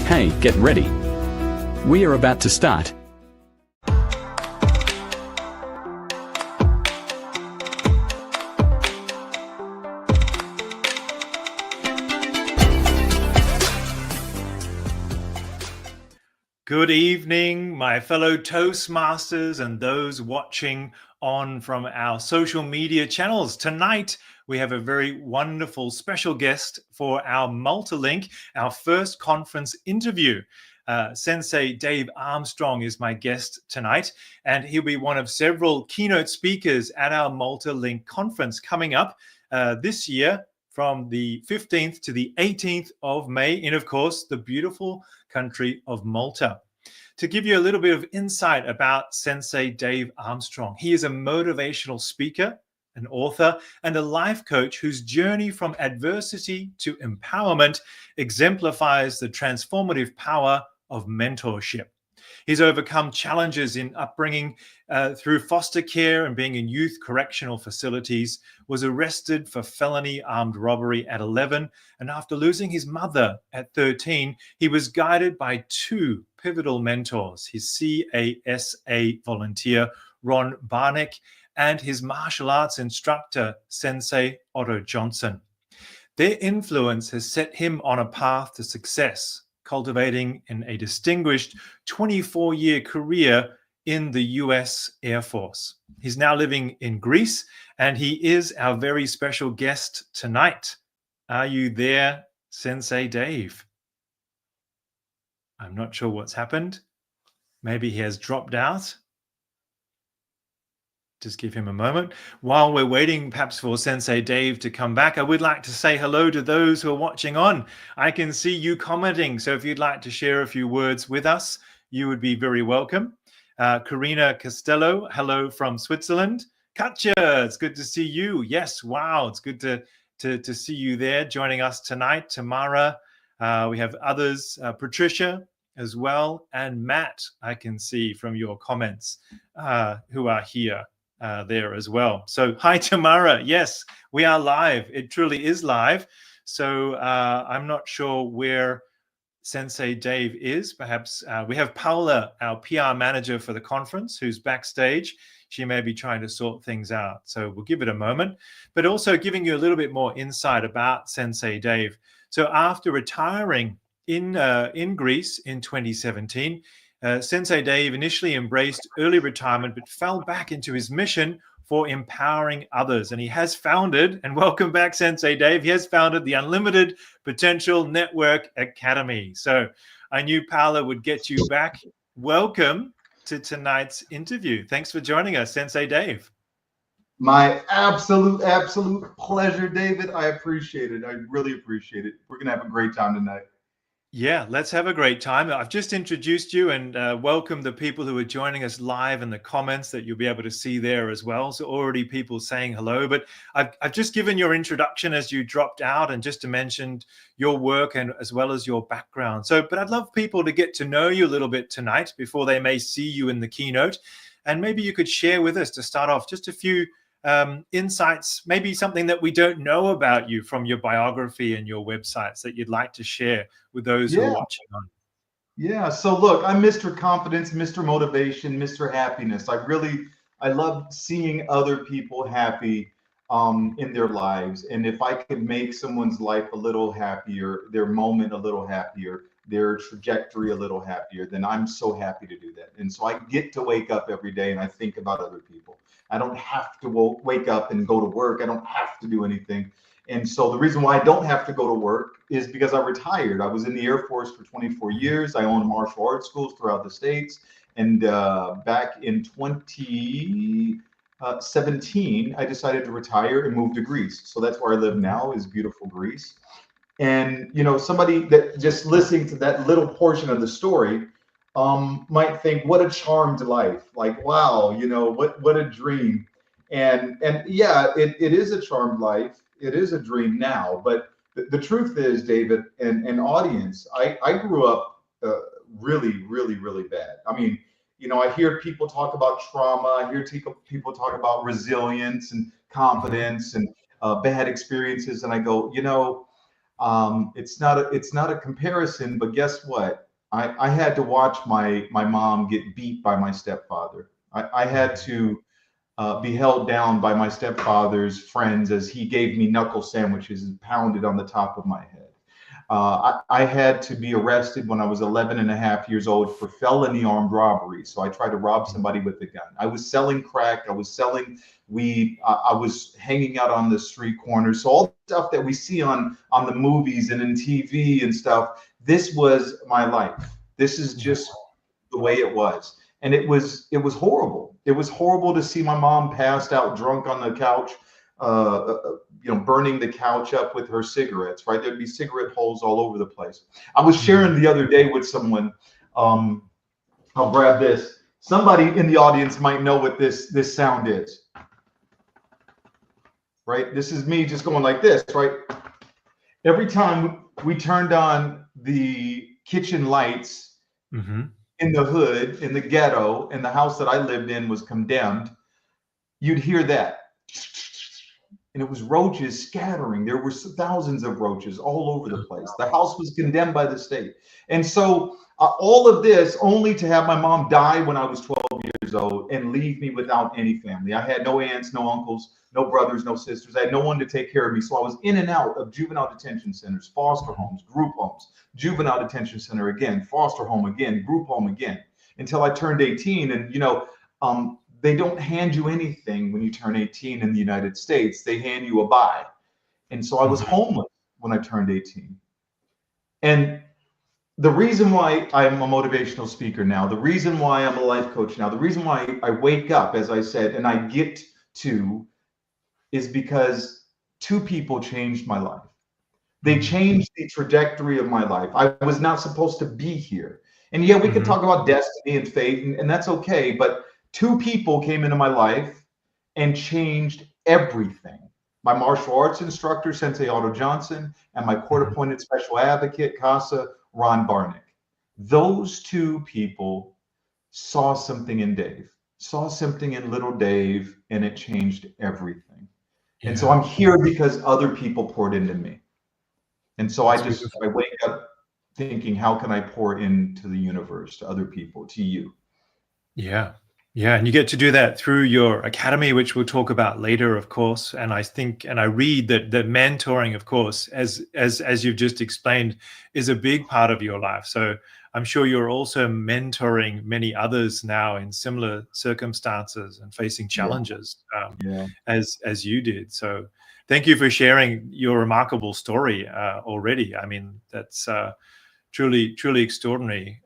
Hey, get ready. We are about to start. Good evening, my fellow Toastmasters and those watching on from our social media channels. Tonight, we have a very wonderful special guest for our Malta link, our first conference interview. Sensei Dave Armstrong is my guest tonight, and he'll be one of several keynote speakers at our Malta Link conference coming up this year from the 15th to the 18th of May in, of course, the beautiful country of Malta. To give you a little bit of insight about Sensei Dave Armstrong, he is a motivational speaker, an author, and a life coach whose journey from adversity to empowerment exemplifies the transformative power of mentorship. He's overcome challenges in upbringing through foster care and being in youth correctional facilities, was arrested for felony armed robbery at 11, and after losing his mother at 13, he was guided by two pivotal mentors, his CASA volunteer, Ron Barnick, and his martial arts instructor, Sensei Otto Johnson. Their influence has set him on a path to success, cultivating in a distinguished 24-year career in the US Air Force. He's now living in Greece, and he is our very special guest tonight. Are you there, Sensei Dave? I'm not sure what's happened. Maybe he has dropped out. Just give him a moment. While we're waiting perhaps for Sensei Dave to come back, I would like to say hello to those who are watching on. I can see you commenting, so if you'd like to share a few words with us, you would be very welcome. Karina Costello, hello from Switzerland. Katja, it's good to see you. Yes, wow, it's good to see you there joining us tonight. Tamara, we have others, Patricia as well, and Matt, I can see from your comments, who are here. There as well. So hi, Tamara. Yes, we are live. It truly is live. So I'm not sure where Sensei Dave is. Perhaps we have Paula, our PR manager for the conference, who's backstage. She may be trying to sort things out. So we'll give it a moment, but also giving you a little bit more insight about Sensei Dave. So after retiring in Greece in 2017, Sensei Dave initially embraced early retirement, but fell back into his mission for empowering others. And he has founded, and welcome back, Sensei Dave, he has founded the Unlimited Potential Network Academy. So I knew Paula would get you back. Welcome to tonight's interview. Thanks for joining us, Sensei Dave. My absolute pleasure, David. I appreciate it. I really appreciate it. We're going to have a great time tonight. Yeah, let's have a great time. I've just introduced you and welcome the people who are joining us live in the comments that you'll be able to see there as well. So already people saying hello, but I've just given your introduction as you dropped out and just to mention your work and as well as your background. So, but I'd love people to get to know you a little bit tonight before they may see you in the keynote. And maybe you could share with us to start off just a few insights, maybe something that we don't know about you from your biography and your websites that you'd like to share with those who are watching on. Yeah, so look, I'm Mr. Confidence, Mr. Motivation, Mr. Happiness. I love seeing other people happy in their lives. And if I could make someone's life a little happier, their moment a little happier, their trajectory a little happier, then I'm so happy to do that. And so I get to wake up every day and I think about other people. I don't have to wake up and go to work. I don't have to do anything. And so the reason why I don't have to go to work is because I retired. I was in the Air Force for 24 years. I owned martial arts schools throughout the States. And back in 2017, I decided to retire and move to Greece. So that's where I live now, is beautiful Greece. And, you know, somebody that just listening to that little portion of the story might think, what a charmed life. Like, wow, you know, what a dream. And yeah, it is a charmed life. It is a dream now. But the truth is, David and audience, I grew up really, really, really bad. I mean, you know, I hear people talk about trauma. I hear people talk about resilience and confidence and bad experiences. And I go, you know, It's not a comparison, but guess what? I had to watch my mom get beat by my stepfather. I had to be held down by my stepfather's friends as he gave me knuckle sandwiches and pounded on the top of my head. I had to be arrested when I was 11 and a half years old for felony armed robbery. So I tried to rob somebody with a gun. I was selling crack. I was selling weed. I was hanging out on the street corners. So all the stuff that we see on the movies and in TV and stuff, this was my life. This is just the way it was. And it was horrible. It was horrible to see my mom passed out drunk on the couch, burning the couch up with her cigarettes, right? There'd be cigarette holes all over the place. I was sharing the other day with someone, I'll grab this. Somebody in the audience might know what this sound is, right? This is me just going like this, right? Every time we turned on the kitchen lights, in the hood, in the ghetto, and the house that I lived in was condemned, you'd hear that. And it was roaches scattering. There were thousands of roaches all over the place. The house was condemned by the state. And so all of this only to have my mom die when I was 12 years old and leave me without any family. I had no aunts, no uncles, no brothers, no sisters. I had no one to take care of me. So I was in and out of juvenile detention centers, foster homes, group homes, juvenile detention center again, foster home again, group home again, until I turned 18. And, they don't hand you anything when you turn 18 in the United States. They hand you a buy. And so I was homeless when I turned 18. And the reason why I'm a motivational speaker now, the reason why I'm a life coach now, the reason why I wake up, as I said, and I get to, is because two people changed my life. They changed the trajectory of my life. I was not supposed to be here. And yeah, we could talk about destiny and fate, and that's okay. But two people came into my life and changed everything. My martial arts instructor, Sensei Otto Johnson, and my court-appointed special advocate, CASA, Ron Barnick. Those two people saw something in Dave, saw something in little Dave, and it changed everything. And so I'm here because other people poured into me. And so I wake up thinking, how can I pour into the universe, to other people, to you? Yeah. Yeah, and you get to do that through your academy, which we'll talk about later, of course. And I think, and I read that mentoring, of course, as you've just explained, is a big part of your life. So I'm sure you're also mentoring many others now in similar circumstances and facing challenges as you did. So thank you for sharing your remarkable story already. I mean, that's truly extraordinary.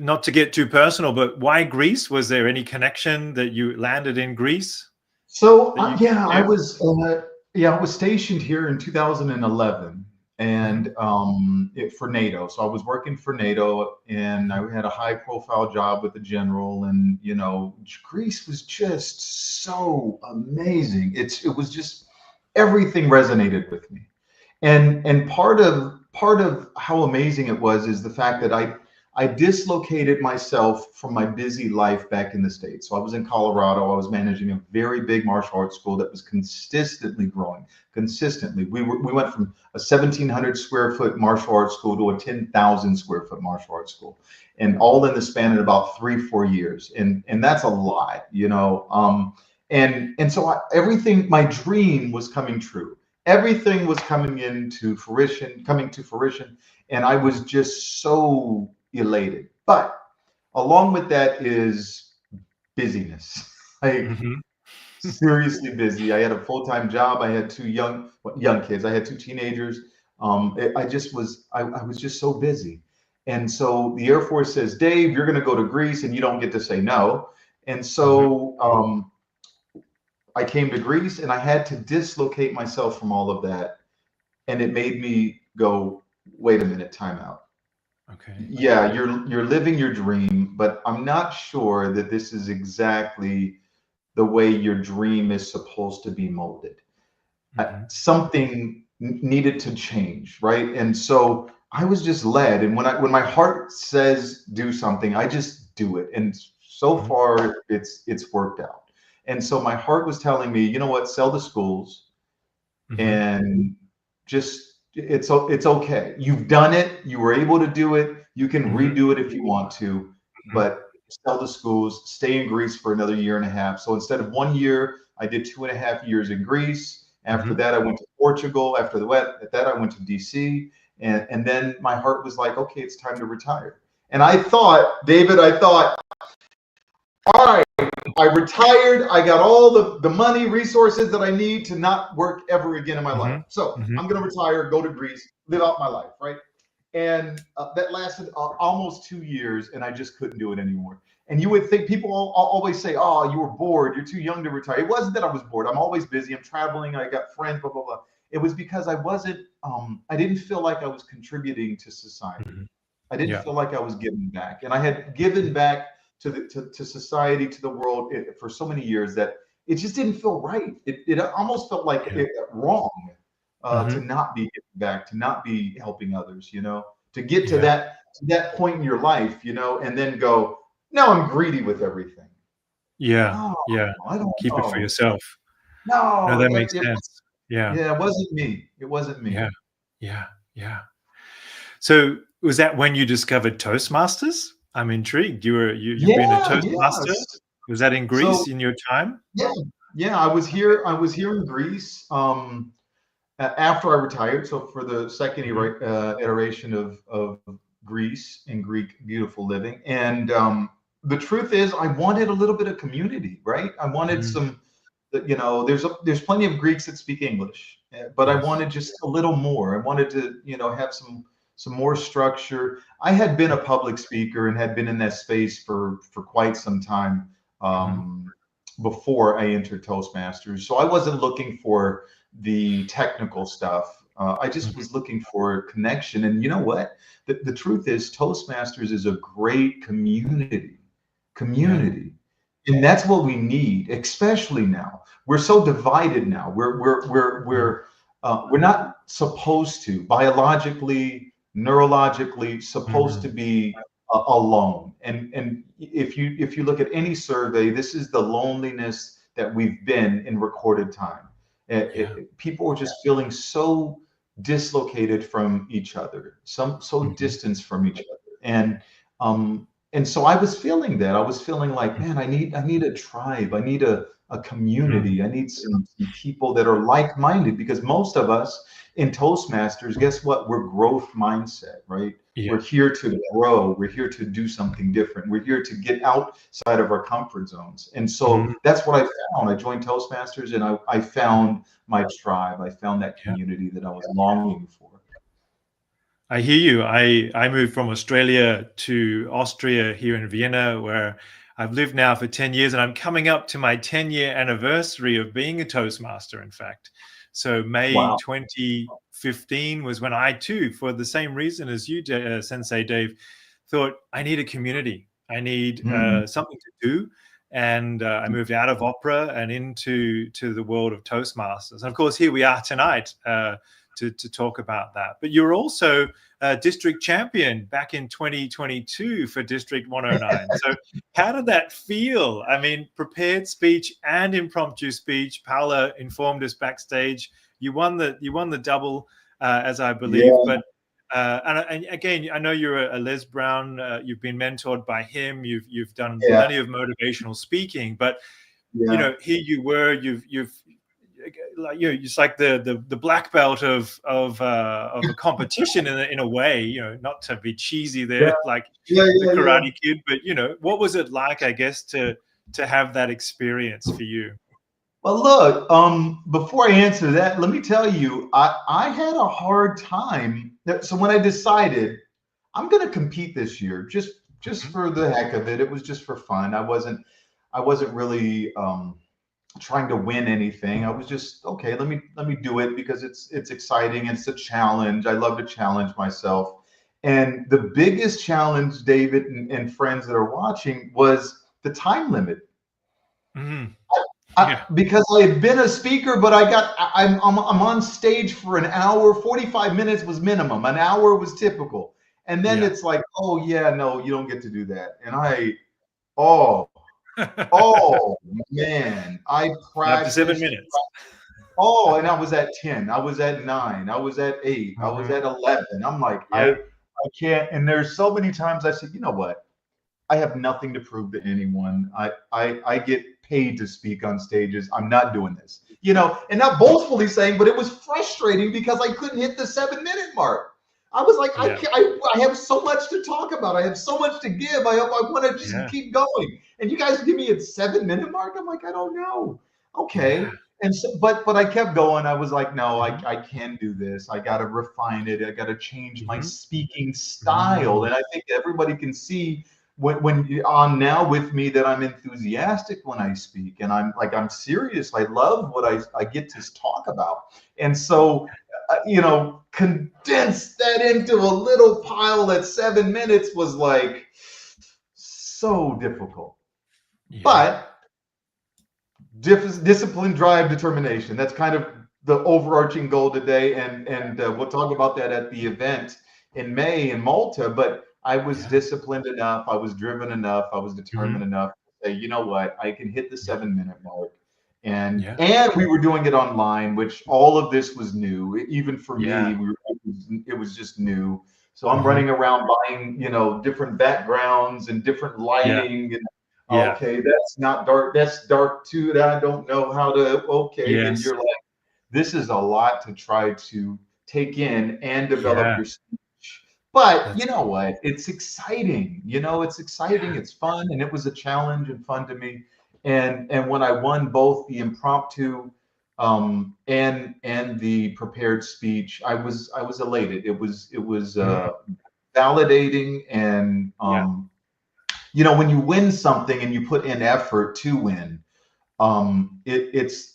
Not to get too personal, but why Greece? Was there any connection that you landed in Greece? So I was stationed here in 2011, and for NATO. So I was working for NATO, and I had a high-profile job with the general. And Greece was just so amazing. It was just, everything resonated with me, and part of how amazing it was is the fact that I dislocated myself from my busy life back in the States. So I was in Colorado. I was managing a very big martial arts school that was consistently growing. Consistently, we went from a 1,700 square foot martial arts school to a 10,000 square foot martial arts school, and all in the span of about 3-4 years. And that's a lot, And so everything, my dream was coming true. Everything was coming to fruition, and I was just so elated. But along with that is busyness. Seriously busy. I had a full-time job. I had two young kids. I had two teenagers. I was just so busy. And so the Air Force says, Dave, you're going to go to Greece and you don't get to say no. And so I came to Greece, and I had to dislocate myself from all of that. And it made me go, wait a minute, time out. Okay. Yeah, you're living your dream, but I'm not sure that this is exactly the way your dream is supposed to be molded. Something needed to change, right? And so I was just led, and when my heart says do something, I just do it. And so far, it's worked out. And so my heart was telling me, you know what, sell the schools, and just it's okay. You've done it. You were able to do it. You can redo it if you want to, but sell the schools, stay in Greece for another year and a half. So instead of 1 year, I did 2.5 years in Greece. After that, I went to Portugal. After that, I went to DC. And then my heart was like, okay, it's time to retire. And I thought, David, all right, I retired. I got all the money, resources that I need to not work ever again in my life. So I'm going to retire, go to Greece, live out my life, right? And that lasted almost 2 years, and I just couldn't do it anymore. And you would think people always say, oh, you were bored. You're too young to retire. It wasn't that I was bored. I'm always busy. I'm traveling. I got friends, blah, blah, blah. It was because I wasn't, I didn't feel like I was contributing to society. I didn't feel like I was giving back. And I had given back to society, to the world for so many years that it just didn't feel right. It almost felt like wrong to not be giving back, to not be helping others, to get to that point in your life, and then go, now I'm greedy with everything. No, I don't keep know. it for yourself. No, that makes sense. Yeah, it wasn't me. It wasn't me. Yeah. So was that when you discovered Toastmasters? I'm intrigued. You've been a Toastmaster. Yes. Was that in Greece in your time? Yeah. I was here in Greece after I retired. So for the second iteration of Greece in Greek beautiful living, and the truth is, I wanted a little bit of community, right? I wanted some. There's plenty of Greeks that speak English, but I wanted just a little more. I wanted to, have some more structure. I had been a public speaker and had been in that space for quite some time before I entered Toastmasters. So I wasn't looking for the technical stuff. I just was looking for connection. And you know what? The truth is, Toastmasters is a great community. And that's what we need, especially now. We're so divided now. We're not supposed to, biologically, neurologically, supposed to be alone. And if you look at any survey, this is the loneliness that we've been in recorded time. People are just feeling so dislocated from each other, so distanced from each other. And so I was feeling that. I was feeling like, man, I need a tribe. I need a community. I need some people that are like-minded, because most of us in Toastmasters, guess what? We're growth mindset, right? We're here to grow. We're here to do something different. We're here to get outside of our comfort zones. And so that's what I found. I joined Toastmasters, and I found my tribe. I found that community that I was longing for. I hear you. I moved from Australia to Austria here in Vienna, where I've lived now for 10 years, and I'm coming up to my 10-year anniversary of being a Toastmaster, in fact. So May 2015 was when I too, for the same reason as you, Sensei Dave, thought I need a community. I need something to do. And I moved out of opera and into the world of Toastmasters. And of course, here we are tonight to talk about that. But you're also a district champion back in 2022 for District 109. So how did that feel? I mean, prepared speech and impromptu speech. Paula informed us backstage. You won the double, as I believe. But and again, I know you're a Les Brown. You've been mentored by him. You've done plenty of motivational speaking. But here you were. It's like the black belt of a competition in a way, not to be cheesy there, like the Karate Kid, but what was it like, I guess, to have that experience for you? Well, look, before I answer that, let me tell you, I had a hard time. So when I decided I'm going to compete this year, just for the heck of it, it was just for fun. I wasn't really trying to win anything. I was just, okay, let me do it because it's exciting. It's a challenge. I love to challenge myself. And the biggest challenge, David and friends that are watching, was the time limit. Because I had been a speaker, but I'm on stage for an hour. 45 minutes was minimum. An hour was typical. And then it's like, oh yeah, no, you don't get to do that. And oh man, I practiced. After 7 minutes. Oh, and I was at 10. I was at 9. I was at 8. I was at 11. I'm like, Yeah. I can't. And there's so many times I said, you know what? I have nothing to prove to anyone. I get paid to speak on stages. I'm not doing this, and not boastfully saying, but it was frustrating because I couldn't hit the 7-minute mark. I was like, Yeah. I have so much to talk about. I have so much to give. I want to just keep going. And you guys give me a 7-minute mark. I'm like, I don't know. Okay. And so, but I kept going. I was like, no, I can do this. I got to refine it. I got to change my speaking style. And I think everybody can see when you're on now with me that I'm enthusiastic when I speak, and I'm serious. I love what I get to talk about. And so, condense that into a little pile at 7 minutes was like so difficult. Yeah. But discipline, drive, determination. That's kind of the overarching goal today. And we'll talk about that at the event in May in Malta. But I was disciplined enough. I was driven enough. I was determined enough to say, you know what, I can hit the 7-minute mark. And we were doing it online, which all of this was new. Even for me, it was just new. So I'm running around buying, different backgrounds and different lighting. And okay, that's not dark. That's dark too. That I don't know how to. Okay, and you're like, this is a lot to try to take in and develop your speech. But you know what? It's exciting. It's exciting. It's fun, and it was a challenge and fun to me. And when I won both the impromptu and the prepared speech, I was elated. It was validating, and when you win something and you put in effort to win, it's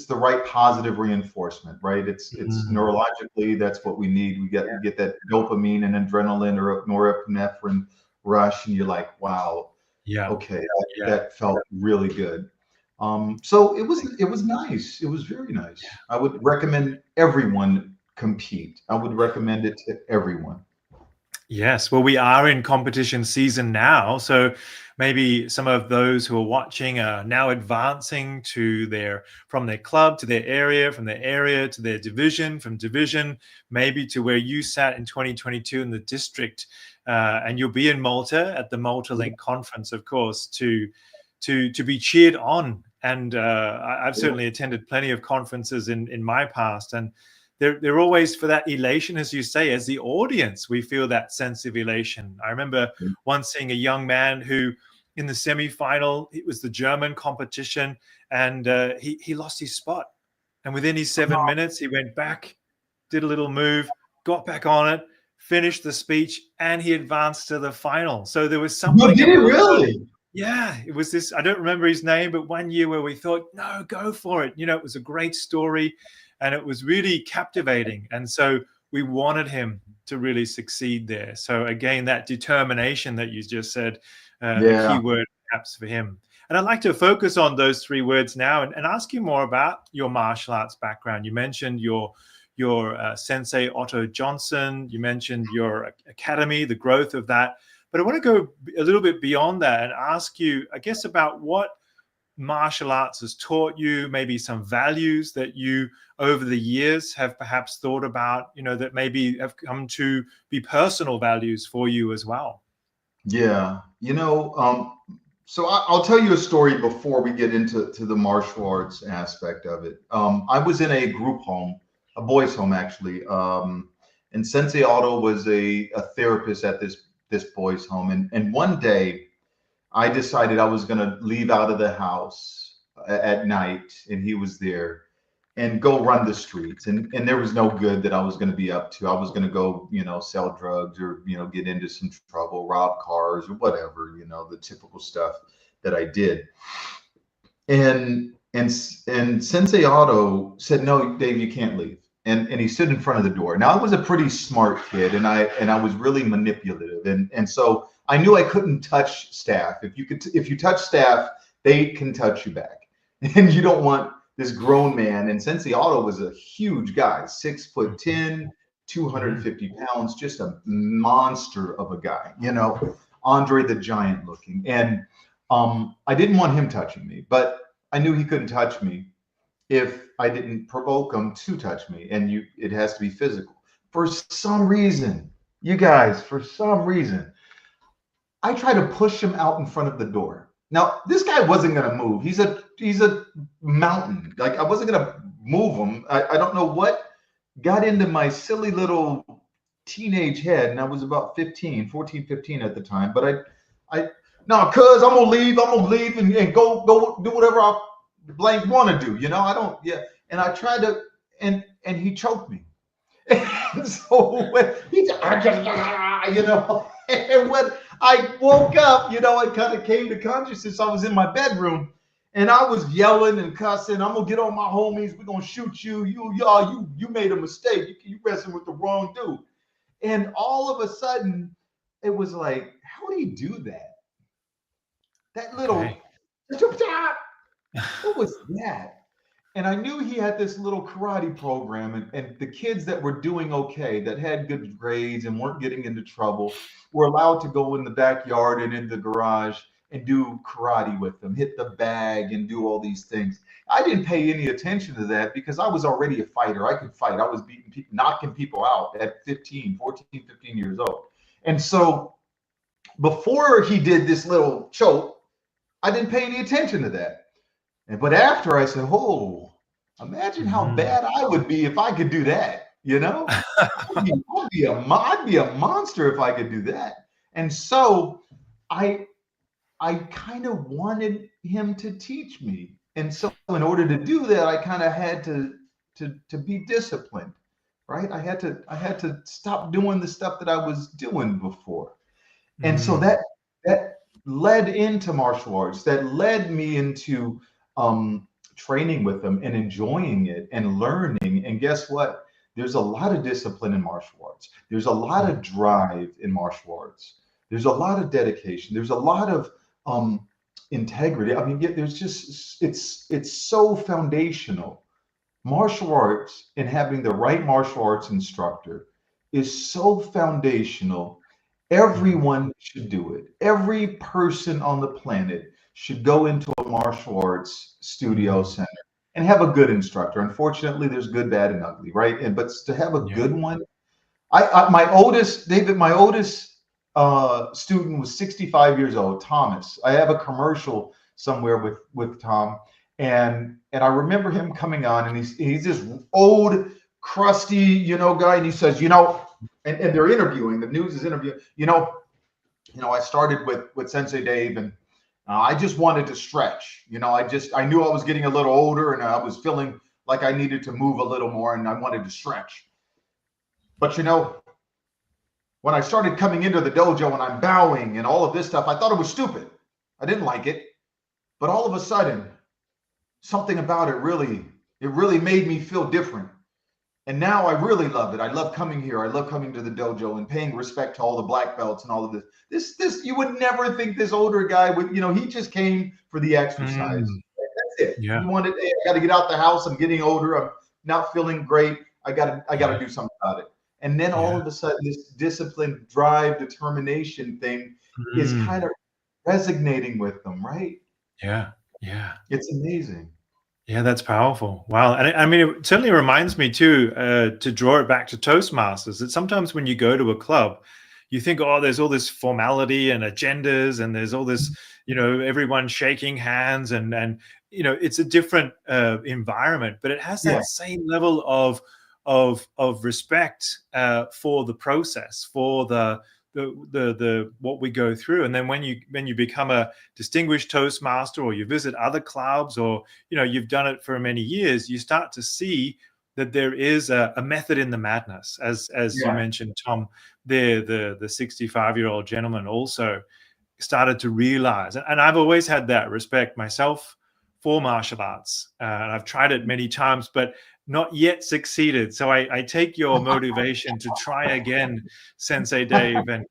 the right positive reinforcement, right? It's neurologically, that's what we need. We get that dopamine and adrenaline or norepinephrine rush, and you're like, wow, okay, that felt really good. So it was nice. It was very nice. I would recommend everyone compete. I would recommend it to everyone. Yes, well, we are in competition season now, so maybe some of those who are watching are now advancing from their club to their area, from their area to their division, from division maybe to where you sat in 2022 in the district, and you'll be in Malta at the Malta Link conference, of course, to be cheered on. And I've certainly attended plenty of conferences in my past, and they're always for that elation, as you say, as the audience, we feel that sense of elation. I remember once seeing a young man who, in the semifinal, it was the German competition, and he lost his spot. And within his 7 minutes, he went back, did a little move, got back on it, finished the speech, and he advanced to the final. So there was something. You did it really? Yeah, it was this, I don't remember his name, but one year where we thought, no, go for it. It was a great story. And it was really captivating. And so we wanted him to really succeed there. So again, that determination that you just said, a key word perhaps for him. And I'd like to focus on those 3 words now and ask you more about your martial arts background. You mentioned your Sensei Otto Johnson. You mentioned your academy, the growth of that. But I want to go a little bit beyond that and ask you, I guess, about what martial arts has taught you, maybe some values that you over the years have perhaps thought about, that maybe have come to be personal values for you as well. Yeah. So I'll tell you a story before we get into the martial arts aspect of it. I was in a group home, a boys' home actually, and Sensei Otto was a therapist at this boys' home. And one day I decided I was going to leave out of the house at night, and he was there, and go run the streets. And there was no good that I was going to be up to. I was going to go, sell drugs or, get into some trouble, rob cars or whatever, the typical stuff that I did. And Sensei Otto said, no, Dave, you can't leave. And he stood in front of the door. Now I was a pretty smart kid, and I was really manipulative. And so I knew I couldn't touch staff. If you touch staff, they can touch you back. And you don't want this grown man. And Sensei Otto was a huge guy, 6'10", 250 pounds, just a monster of a guy, Andre the Giant looking. And I didn't want him touching me, but I knew he couldn't touch me. if I didn't provoke him to touch me, and it has to be physical. For some reason, you guys, for some reason, I tried to push him out in front of the door. Now, this guy wasn't gonna move. He's a mountain. Like I wasn't gonna move him. I don't know what got into my silly little teenage head, and I was about 15, 14, 15 at the time. But I no, cuz I'm gonna leave and go do whatever I blank want to do. You know, I don't, yeah. And I tried to, and he choked me. And so when he, I just, you know, and when I woke up, you know, I kind of came to consciousness. I was in my bedroom and I was yelling and cussing. I'm gonna get on my homies. We're gonna shoot you. You made a mistake. You wrestling with the wrong dude. And all of a sudden, it was like, how do you do that? That little, Okay. what was that? And I knew he had this little karate program, and the kids that were doing okay, that had good grades and weren't getting into trouble, were allowed to go in the backyard and in the garage and do karate with them, hit the bag and do all these things. I didn't pay any attention to that because I was already a fighter. I could fight. I was beating people, knocking people out at 15, 14, 15 years old. And so before he did this little choke, I didn't pay any attention to that. But after, I said, oh, imagine how bad I would be if I could do that. You know, I'd be a monster if I could do that. And so I kind of wanted him to teach me. And so in order to do that, I kind of had to be disciplined, right? I had to stop doing the stuff that I was doing before. And so that led into martial arts, that led me into training with them and enjoying it and learning. And guess what? There's a lot of discipline in martial arts. There's a lot of drive in martial arts. There's a lot of dedication. There's a lot of integrity. I mean, there's just, it's so foundational. Martial arts and having the right martial arts instructor is so foundational. Everyone should do it. Every person on the planet should go into a martial arts studio center and have a good instructor. Unfortunately, there's good, bad, and ugly, right? But to have a good one, my oldest student was 65 years old, Thomas. I have a commercial somewhere with Tom, and I remember him coming on, and he's this old, crusty, you know, guy, and he says, you know. And they're interviewing, the news is interviewing, you know, I started with Sensei Dave, and I just wanted to stretch. You know, I knew I was getting a little older and I was feeling like I needed to move a little more and I wanted to stretch. But, you know, when I started coming into the dojo and I'm bowing and all of this stuff, I thought it was stupid. I didn't like it. But all of a sudden, something about it really made me feel different. And now I really love it. I love coming here. I love coming to the dojo and paying respect to all the black belts and all of this. This you would never think this older guy would, you know, he just came for the exercise. That's it. Yeah. He wanted, hey, I got to get out the house. I'm getting older. I'm not feeling great. I got to do something about it. And then all of a sudden, this discipline, drive, determination thing is kind of resonating with them, right? Yeah. Yeah. It's amazing. Yeah, that's powerful. Wow. And I mean, it certainly reminds me too, to draw it back to Toastmasters, that sometimes when you go to a club, you think, oh, there's all this formality and agendas, and there's all this, you know, everyone shaking hands, and you know, it's a different environment, but it has that same level of respect for the process, for the what we go through. And then when you become a distinguished Toastmaster, or you visit other clubs, or you know, you've done it for many years, you start to see that there is a method in the madness, as you mentioned, Tom. The 65-year-old gentleman also started to realize, and I've always had that respect myself for martial arts, and I've tried it many times, but not yet succeeded. So I take your motivation to try again, Sensei Dave. And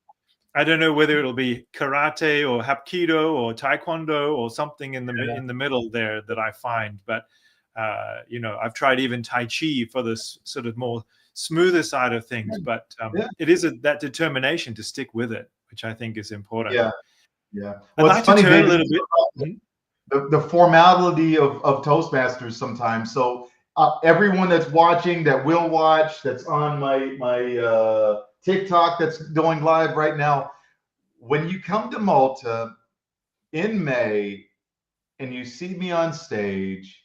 I don't know whether it'll be karate or hapkido or taekwondo or something in the middle there that I find. But you know, I've tried even Tai Chi for this sort of more smoother side of things. But it is that determination to stick with it, which I think is important. Yeah. I'd like to turn a little bit. the formality of Toastmasters sometimes. So everyone that's watching, that will watch, that's on my TikTok that's going live right now, when you come to Malta in May and you see me on stage,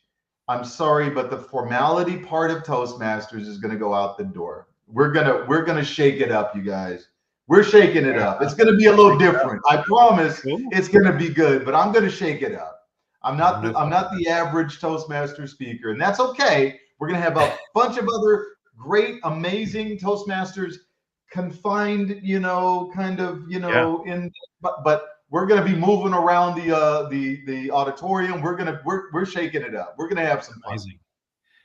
I'm sorry, but the formality part of Toastmasters is going to go out the door. We're gonna shake it up, you guys. We're shaking it up. It's going to be a little different. I promise Cool. it's going to be good, but I'm going to shake it up. I'm not Wonderful. the average Toastmaster speaker, and that's okay. We're going to have a bunch of other great, amazing Toastmasters confined, kind of, Yeah. in, but we're going to be moving around the auditorium. We're shaking it up. We're going to have some fun. Amazing.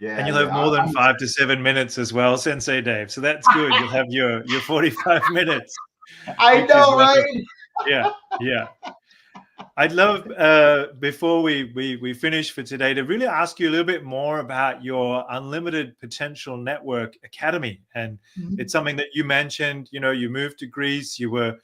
And Yeah, you'll have yeah. more than 5 to 7 minutes as well, Sensei Dave. So that's good. You'll have your 45 minutes, I which is know, right? wonderful. Yeah, yeah. I'd love, before we finish for today, to really ask you a little bit more about your Unlimited Potential Network Academy. And it's something that you mentioned. You moved to Greece. You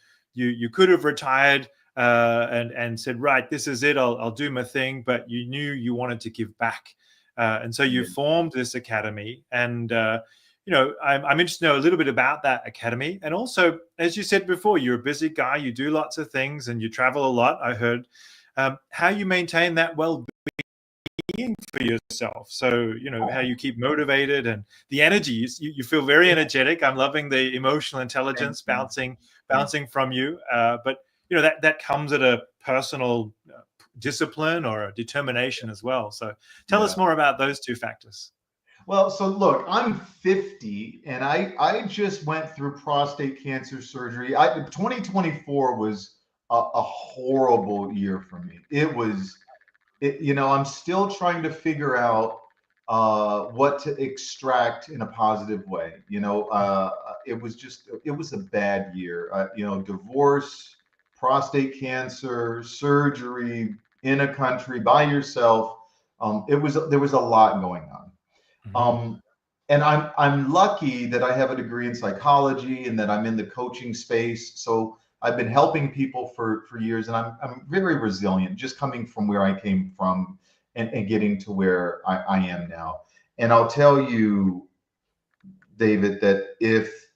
could have retired and said, right, this is it. I'll do my thing. But you knew you wanted to give back, and so you formed this academy. And I'm interested to know a little bit about that academy. And also, as you said before, you're a busy guy. You do lots of things and you travel a lot, I heard. How you maintain that well-being for yourself. So, how you keep motivated and the energy. You feel very energetic. I'm loving the emotional intelligence bouncing from you. But, that comes at a personal discipline or a determination as well. So tell us more about those two factors. Well, so look, I'm 50 and I just went through prostate cancer surgery. 2024 was a horrible year for me. I'm still trying to figure out what to extract in a positive way. It was a bad year. Divorce, prostate cancer, surgery in a country by yourself. There was a lot going on. And I'm lucky that I have a degree in psychology and that I'm in the coaching space. So I've been helping people for years, and I'm very resilient, just coming from where I came from and getting to where I am now. And I'll tell you, David, that if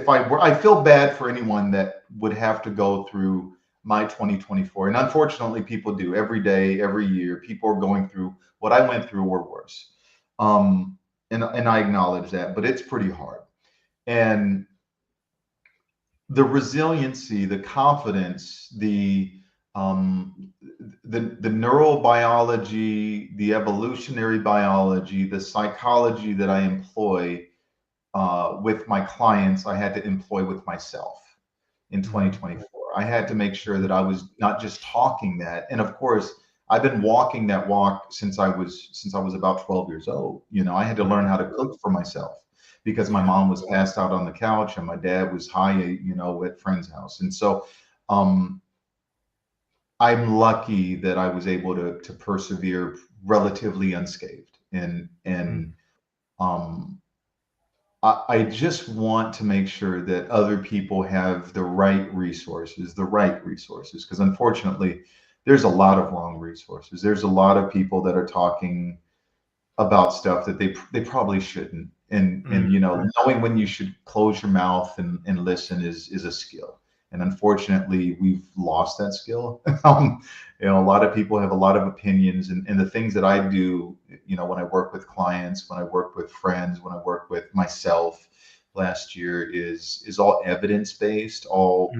I feel bad for anyone that would have to go through my 2024, and unfortunately people do every day, every year. People are going through what I went through or worse. And I acknowledge that, but it's pretty hard. And the resiliency, the confidence, the neurobiology, the evolutionary biology, the psychology that I employ with my clients, I had to employ with myself in 2024. I had to make sure that I was not just talking that, and of course, I've been walking that walk since I was about 12 years old. I had to learn how to cook for myself because my mom was passed out on the couch and my dad was high, at friend's house. And so I'm lucky that I was able to persevere relatively unscathed. And I just want to make sure that other people have the right resources, because unfortunately, there's a lot of wrong resources. There's a lot of people that are talking about stuff that they probably shouldn't. And knowing when you should close your mouth and listen is a skill. And unfortunately, we've lost that skill. A lot of people have a lot of opinions, and the things that I do, when I work with clients, when I work with friends, when I work with myself last year is all evidence-based, all,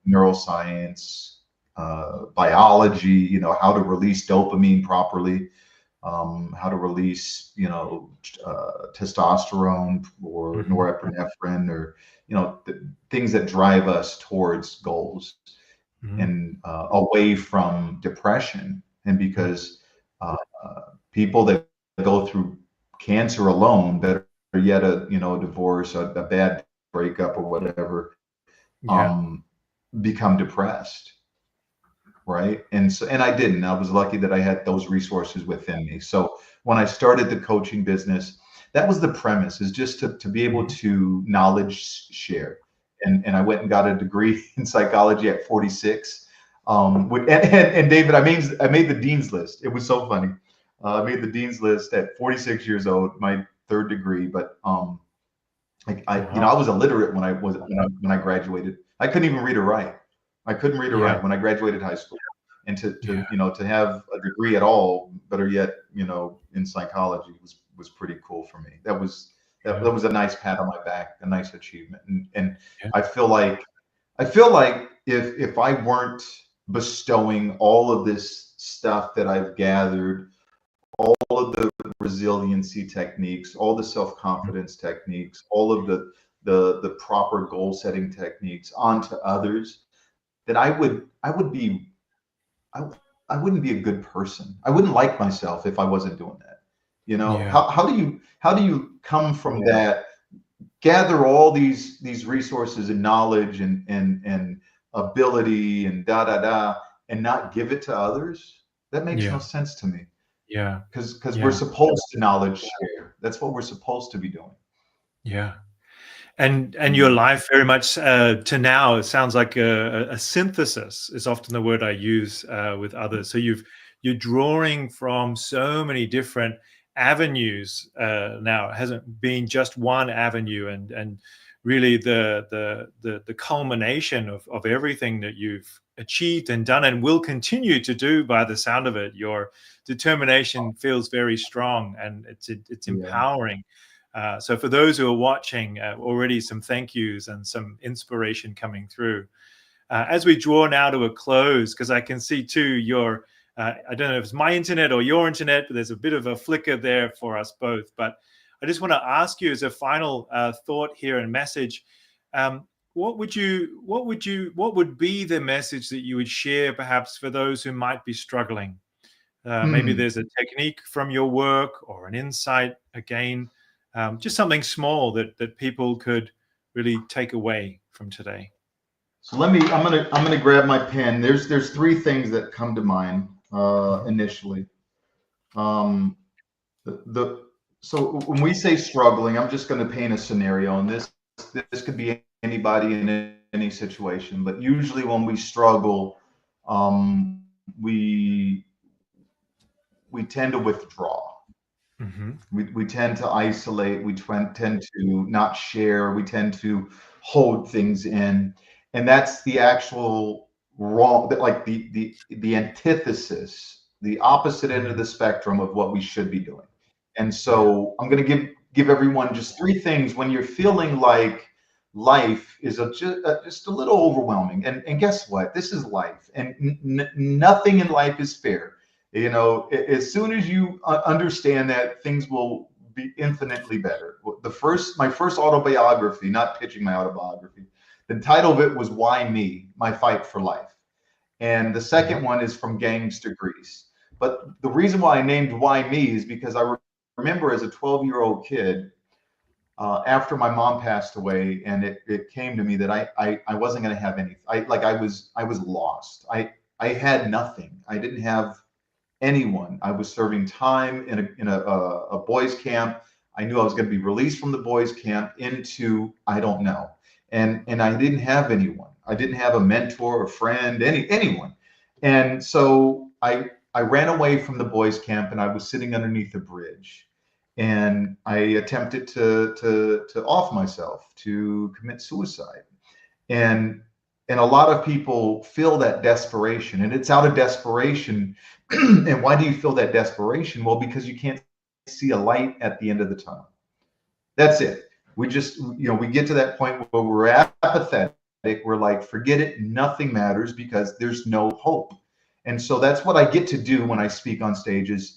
neuroscience, biology, how to release dopamine properly, how to release, testosterone or norepinephrine, or, things that drive us towards goals and away from depression. And because people that go through cancer alone, better yet a divorce, a bad breakup or whatever, become depressed. Right. And I didn't. I was lucky that I had those resources within me. So when I started the coaching business, that was the premise, is just to be able to knowledge share. And I went and got a degree in psychology at 46. And David, I made the dean's list. It was so funny. I made the dean's list at 46 years old, my third degree. But I was illiterate when I graduated. I couldn't even read or write. I couldn't read or write when I graduated high school. And to have a degree at all, better yet, in psychology was pretty cool for me. That was a nice pat on my back, a nice achievement. And I feel like if I weren't bestowing all of this stuff that I've gathered, all of the resiliency techniques, all the self-confidence techniques, all of the proper goal setting techniques onto others, that I wouldn't be a good person. I wouldn't like myself if I wasn't doing that. How do you come from that, gather all these resources and knowledge and ability and and not give it to others? That makes no sense to me. Yeah. Because we're supposed to knowledge share. That's what we're supposed to be doing. Yeah. And your life very much to now, it sounds like a synthesis is often the word I use with others. So you're drawing from so many different avenues now. It hasn't been just one avenue, and really the culmination of everything that you've achieved and done and will continue to do by the sound of it. Your determination feels very strong, and it's empowering. So for those who are watching, already some thank yous and some inspiration coming through. As we draw now to a close, because I can see too your, I don't know if it's my internet or your internet, but there's a bit of a flicker there for us both. But I just want to ask you as a final thought here and message, what would be the message that you would share perhaps for those who might be struggling? Maybe there's a technique from your work or an insight again. Just something small that people could really take away from today. So I'm gonna grab my pen. There's three things that come to mind initially. So when we say struggling, I'm just going to paint a scenario, and this could be anybody in any situation. But usually when we struggle, we tend to withdraw. We tend to isolate. We tend to not share. We tend to hold things in, and that's the actual wrong. Like the antithesis, the opposite end of the spectrum of what we should be doing. And so I'm going to give everyone just three things when you're feeling like life is just a little overwhelming. And guess what? This is life, and nothing in life is fair. As soon as you understand that, things will be infinitely better. My first autobiography, not pitching my autobiography, the title of it was "Why Me? My Fight for Life," and the second one is "From Gangs to Greece." But the reason why I named "Why Me" is because I remember as a 12-year-old kid, after my mom passed away, and it came to me that I wasn't going to have anything. I was lost. I had nothing. I didn't have anyone. I was serving time in a boys' camp. I knew I was going to be released from the boys' camp into I don't know, and I didn't have anyone. I didn't have a mentor, a friend, anyone, and so I ran away from the boys' camp, and I was sitting underneath a bridge, and I attempted to off myself, to commit suicide, and a lot of people feel that desperation, and it's out of desperation. And why do you feel that desperation? Well, because you can't see a light at the end of the tunnel. That's it. We just, we get to that point where we're apathetic. We're like, forget it. Nothing matters because there's no hope. And so that's what I get to do when I speak on stage is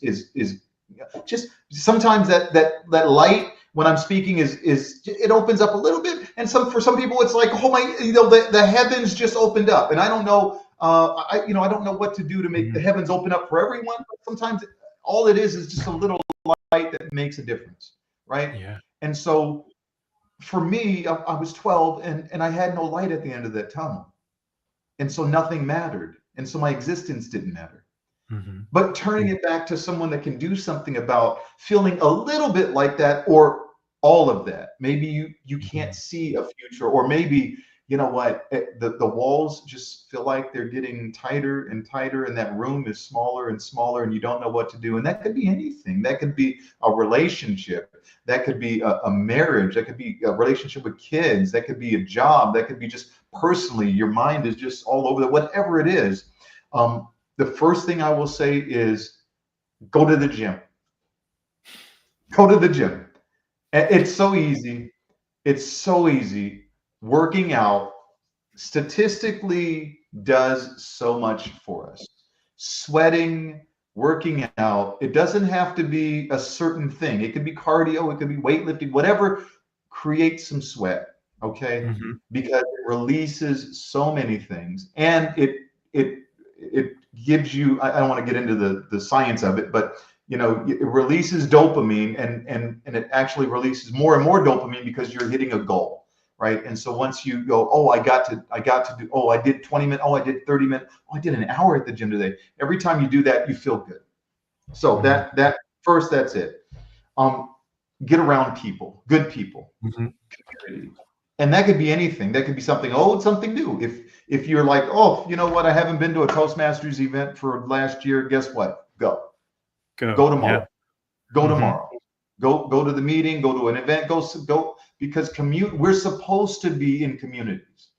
just sometimes that light when I'm speaking is it opens up a little bit. And for some people, it's like, oh my, the heavens just opened up, and I don't know. I don't know what to do to make the heavens open up for everyone. But sometimes all it is just a little light that makes a difference, right? Yeah. And so for me, I was 12, and I had no light at the end of that tunnel, and so nothing mattered, and so my existence didn't matter. But turning it back to someone that can do something about feeling a little bit like that, or all of that. Maybe you can't see a future, or maybe you know what, the walls just feel like they're getting tighter and tighter, and that room is smaller and smaller, and you don't know what to do. And that could be anything. That could be a relationship. That could be a marriage. That could be a relationship with kids. That could be a job. That could be just personally, your mind is just all over whatever it is. The first thing I will say is go to the gym. Go to the gym. It's so easy. It's so easy. Working out statistically does so much for us. Sweating, working out, it doesn't have to be a certain thing. It could be cardio, it could be weightlifting, whatever creates some sweat, okay? Mm-hmm. Because it releases so many things, and it gives you, I don't want to get into the science of it, but you know, it releases dopamine, and it actually releases more and more dopamine because you're hitting a goal, right? And so once you go, oh, I got to do, oh, I did 20 minutes, oh, I did 30 minutes, oh, I did an hour at the gym today. Every time you do that, you feel good. So that first, that's it. Get around people, good people, community. And that could be anything. That could be something old, something new. If you're like, oh, you know what, I haven't been to a Toastmasters event for last year, guess what? Go tomorrow. Yeah. Go tomorrow. Go to the meeting, go to an event, go because we're supposed to be in communities.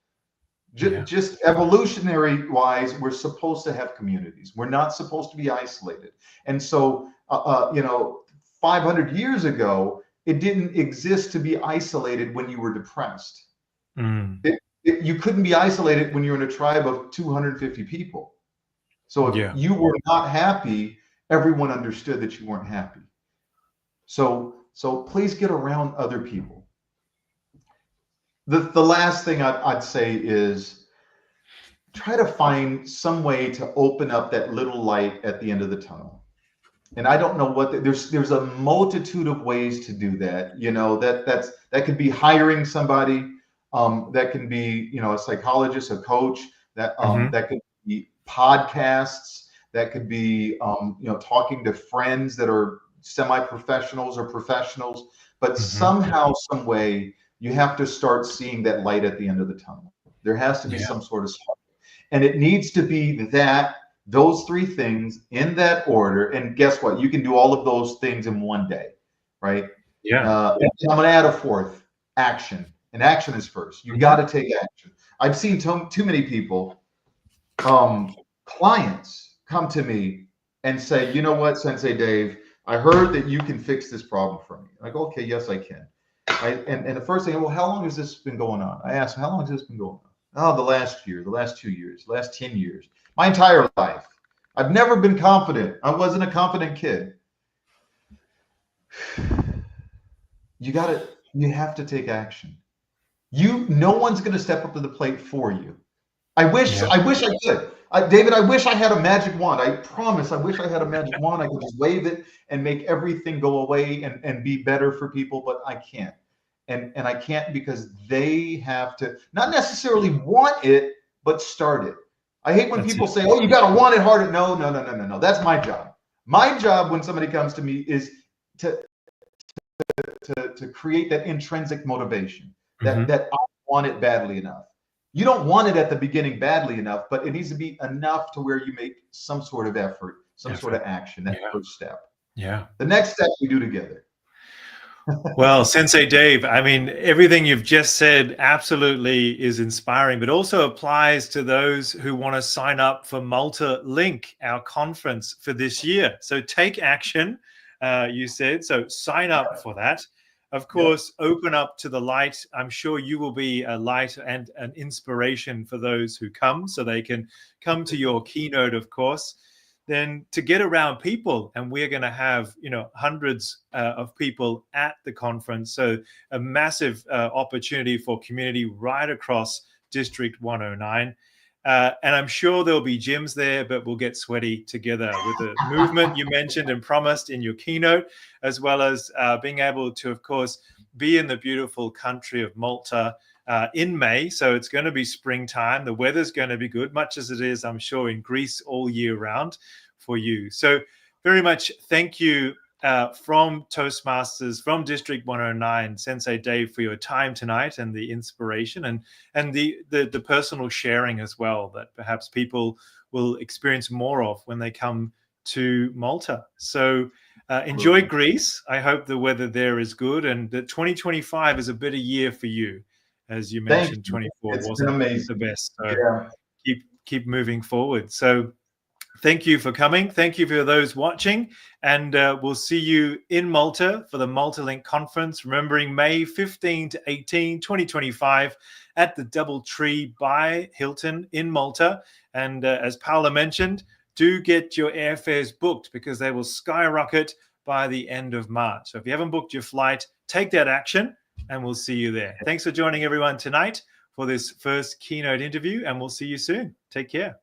Just evolutionary wise, we're supposed to have communities. We're not supposed to be isolated. And so, 500 years ago, it didn't exist to be isolated when you were depressed. You couldn't be isolated when you're in a tribe of 250 people. So if you were not happy, everyone understood that you weren't happy. So please get around other people. The last thing I'd say is try to find some way to open up that little light at the end of the tunnel. And I don't know what there's a multitude of ways to do that. You know, that could be hiring somebody, that can be, a psychologist, a coach, that could be podcasts, that could be talking to friends that are semi-professionals or professionals, but somehow, some way, you have to start seeing that light at the end of the tunnel. There has to be some sort of spark. And it needs to be those three things in that order. And guess what? You can do all of those things in one day, right? And I'm going to add a fourth: action. And action is first. You got to take action. I've seen too many people, clients, come to me and say, you know what, Sensei Dave, I heard that you can fix this problem for me. I go, okay, yes, I can. And the first thing, well, how long has this been going on? I asked, how long has this been going on? Oh, the last year, the last 2 years, the last 10 years, my entire life. I've never been confident. I wasn't a confident kid. You have to take action. No one's going to step up to the plate for you. I wish I could. David, I wish I had a magic wand. I promise. I wish I had a magic wand. I could just wave it and make everything go away and be better for people, but I can't. And I can't because they have to not necessarily want it, but start it. I hate when people say, oh, you got to want it harder. No. That's my job. My job when somebody comes to me is to create that intrinsic motivation that I want it badly enough. You don't want it at the beginning badly enough, but it needs to be enough to where you make some sort of effort, some sort of action, that first step. The next step we do together. Well, Sensei Dave, I mean, everything you've just said absolutely is inspiring, but also applies to those who want to sign up for Malta Link, our conference for this year. So take action, you said. So sign up for that. Of course, open up to the light. I'm sure you will be a light and an inspiration for those who come, so they can come to your keynote, of course. Then to get around people, and we're going to have, hundreds of people at the conference. So a massive opportunity for community right across District 109. And I'm sure there'll be gyms there, but we'll get sweaty together with the movement you mentioned and promised in your keynote, as well as being able to, of course, be in the beautiful country of Malta in May. So it's going to be springtime. The weather's going to be good, much as it is, I'm sure, in Greece all year round for you. So very much thank you from Toastmasters, from District 109, Sensei Dave, for your time tonight and the inspiration and the personal sharing as well that perhaps people will experience more of when they come to Malta. So enjoy Greece. I hope the weather there is good and that 2025 is a better year for you. As you mentioned, 24 wasn't the best. So keep moving forward. So thank you for coming. Thank you for those watching. And we'll see you in Malta for the Malta Link Conference, remembering May 15 to 18, 2025 at the DoubleTree by Hilton in Malta. And as Paula mentioned, do get your airfares booked because they will skyrocket by the end of March. So if you haven't booked your flight, take that action and we'll see you there. Thanks for joining everyone tonight for this first keynote interview, and we'll see you soon. Take care.